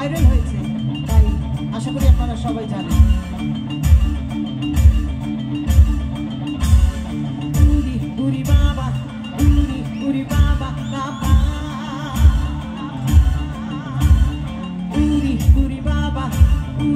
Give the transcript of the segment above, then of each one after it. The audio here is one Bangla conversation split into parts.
ভাইরাল হয়েছে, তাই আশা করি আপনারা সবাই জানেন। উরি উরি বাবা, উরি উরি বাবা বাবা, উরি উরি বাবা,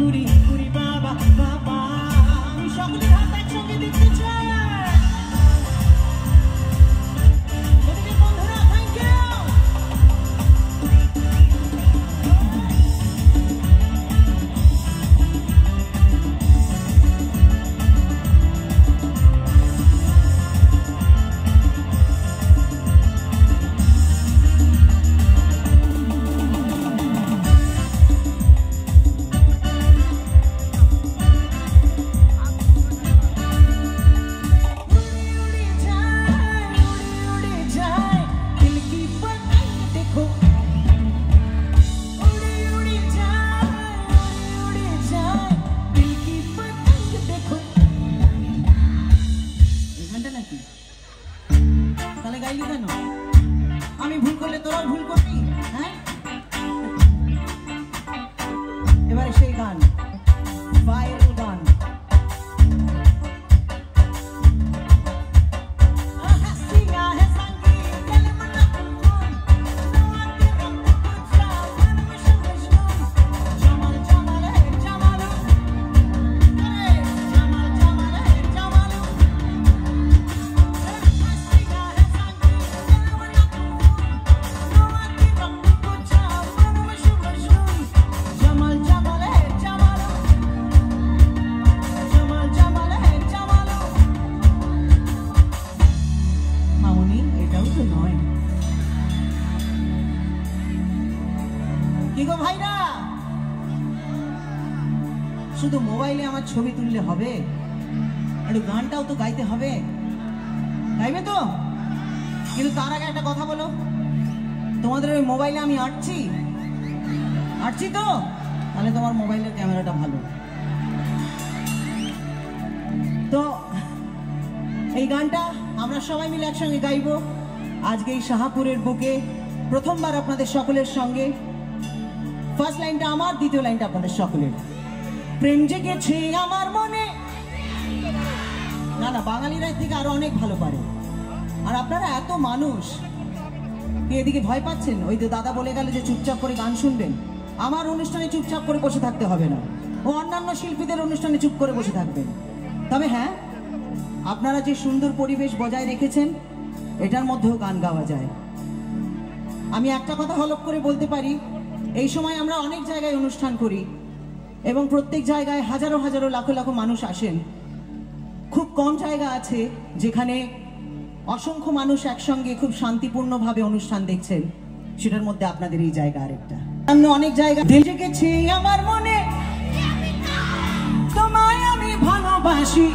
উরি উরি বাবা বাবা। আমি সকলের হাত একসঙ্গে দেখতে চাই। তাহলে গাইলি কেন? আমি ভুল করলে তোরাও ভুল করবি? হ্যাঁ, এবারে সেই গান, ভাইরাল গান। ভাইরা, শুধু মোবাইলে আমার ছবি তুললে হবে? একটু গানটাও তো গাইতে হবে, গাইবে তো? কিন্তু তার আগে একটা কথা বলো, তোমাদের ওই মোবাইলে আমি আটছি তো? তাহলে তোমার মোবাইলের ক্যামেরাটা ভালো। তো এই গানটা আমরা সবাই মিলে একসঙ্গে গাইবো আজকে এই শাহপুরের বুকে, প্রথমবার আপনাদের সকলের সঙ্গে। ফার্স্ট লাইনটা আমার, দ্বিতীয় লাইনটা আপনাদের সকলের। প্রেম জেগেছে আমার মনে। না না, বাঙালিরা থেকে আরো অনেক ভালো পারে। আর আপনারা এত মানুষ, এদিকে ভয় পাচ্ছেন? ওই যে দাদা বলে গেল যে চুপচাপ করে গান শুনবেন। আমার অনুষ্ঠানে চুপচাপ করে বসে থাকতে হবে না, ও অন্যান্য শিল্পীদের অনুষ্ঠানে চুপ করে বসে থাকবেন। তবে হ্যাঁ, আপনারা যে সুন্দর পরিবেশ বজায় রেখেছেন, এটার মধ্যেও গান গাওয়া যায়। আমি একটা কথা হলফ করে বলতে পারি, এই সময় আমরা অনেক জায়গায় অনুষ্ঠান করি এবং প্রত্যেক জায়গায় হাজারো হাজারো লাখো লাখো মানুষ আসেন। খুব কম জায়গা আছে যেখানে অসংখ্য মানুষ একসঙ্গে খুব শান্তিপূর্ণভাবে অনুষ্ঠান দেখছেন, সেটার মধ্যে আপনাদের এই জায়গা আরেকটা। অনেক জায়গা জেগেছে আমার মনে, তোমায় আমি ভালোবাসি।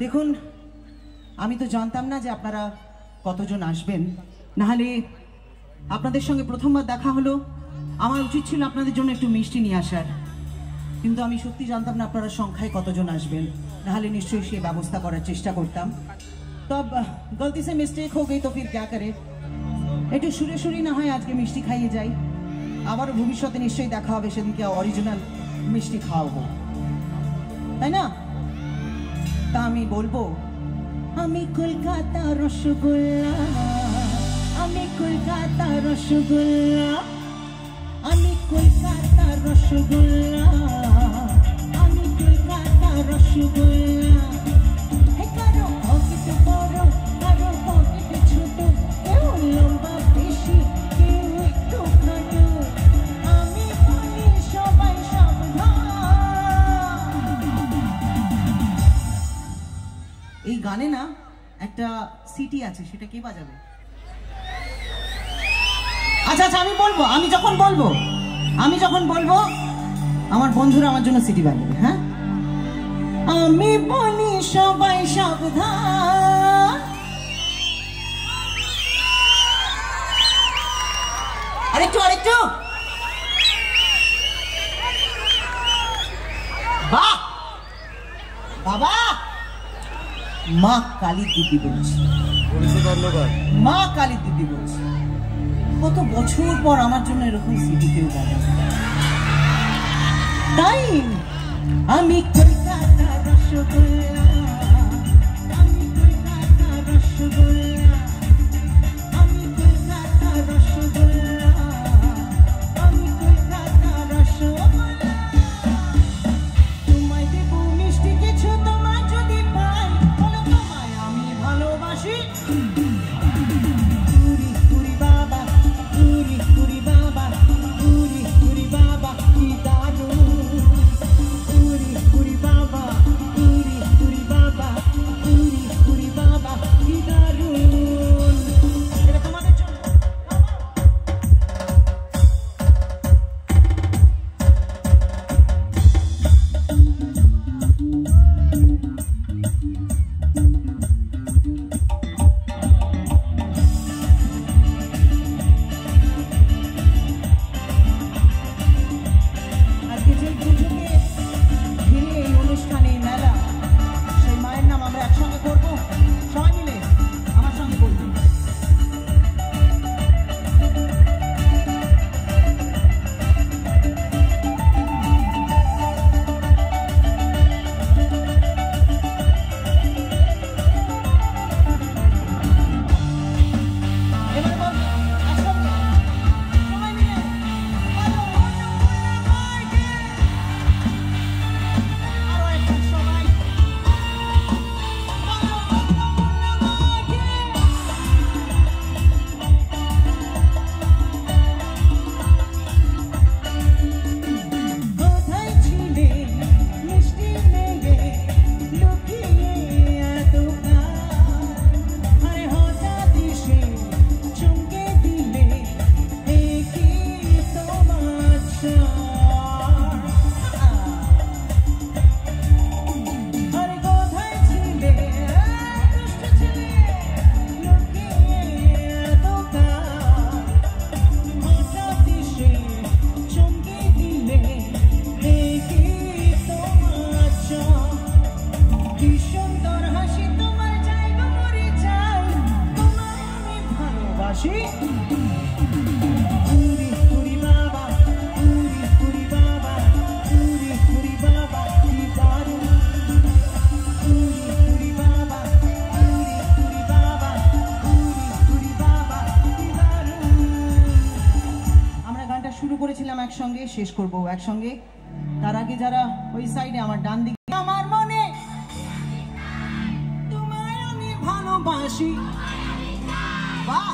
দেখুন, আমি তো জানতাম না যে আপনারা কতজন আসবেন, নাহলে আপনাদের সঙ্গে প্রথমবার দেখা হলো, আমার উচিত ছিল আপনাদের জন্য একটু মিষ্টি নিয়ে আসার, কিন্তু আমি সত্যি জানতাম না আপনারা সংখ্যায় কতজন আসবেন, নাহলে নিশ্চয়ই সে ব্যবস্থা করার চেষ্টা করতাম। তব গলতি সে মিস্টেক হয়ে গই তো ফির ক্যা করে, একটু সুরে সুরি না হয় আজকে মিষ্টি খাইয়ে যাই, আবার ভবিষ্যতে নিশ্চয়ই দেখা হবে, সেদিনকে অরিজিনাল মিষ্টি খাওয়াবো, তাই না? তা আমি বলবো, আমি কলকাতা রসগোল্লা, আমি কলকাতা রসগোল্লা, আমি কলকাতা রসগোল্লা, আমি কলকাতা রসগোল্লা। কারো পকেট বড়, কারো পকেট ছোট, কেউ লম্বা বেশি, কেউ একটু খাটো, আমি বলি সবাই সাবধান। এই গানে না একটা সিটি আছে, সেটা কে বাজাবে? আচ্ছা আচ্ছা, আমি বলবো, আমি যখন বলবো আমার বন্ধুরা আমার জন্য সিটি বাজাবে। হ্যাঁ, আমি বলি সবাই সাবধান। আরেকটু বাহ বাবা, মা কালী দিদি বলছি, মা কালী দিদি বলছি, কত বছর পর আমার জন্য এরকম সিটি কেউ বাজাবে। তাই আমি কলকাতা রসগোল্লা, আমি কলকাতা রসগোল্লা, আমি কলকাতা রসগোল্লা, আমি কলকাতা রসগোল্লা। তোমায় দেব মিষ্টি কিছু, তোমায় যদি পাই, বলো তোমায় আমি ভালোবাসি। পুরি পুরি বাবা, পুরি পুরি বাবা, পুরি পুরি বাবা কি দারুণ, পুরি পুরি বাবা, পুরি পুরি বাবা, পুরি পুরি বাবা কি দারুণ। এটা তোমাদের জন্য। আজকে যে পুজোকে ঘিরে এই অনুষ্ঠানে, এই মেলা, সেই মায়ের নাম আমরা একসঙ্গে করবো, সবাই মিলে আমার সঙ্গে বলবো। এবারে বলবো একসঙ্গে, সবাই মিলে বলো, মাইকে আরো একবার সবাই বলো, মাইকে। কোথায় ছিলে মিষ্টি মেঘে লুকিয়ে এতকাল, আরে হঠাৎ এসে চমকে দিলে, এ কি তোমার চাল? আরে কোথায় ছিলে দুষ্ট ছিলে লুকিয়ে এতকাল, হঠাৎ এসে চমকে দিলে, এ কি তোমার চাল? কি সুন্দর হাসি তোমার, চাই গো মরে চাই, তোমায় আমি ভালোবাসি। পুরি পুরি বাবা, পুরি পুরি বাবা, পুরি পুরি বাবা কি দারুণ, পুরি পুরি বাবা, পুরি পুরি বাবা, পুরি পুরি বাবা কি দারুণ। আমরা গানটা শুরু করেছিলাম একসঙ্গে, শেষ করব একসঙ্গে। তার আগে যারা ওই সাইডে আমার ডান দিকে, আমার মনে তোমায় আমি ভালোবাসি। বাহ,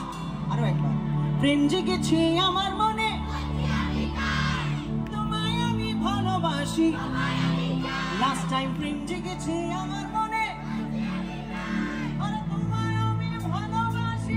আরো একবার। প্রেম জেগেছে আমার মনে, তোমায় আমি ভালোবাসি। লাস্ট টাইম প্রেম জেগেছে আমার মনে, আরে তোমায় আমি ভালোবাসি।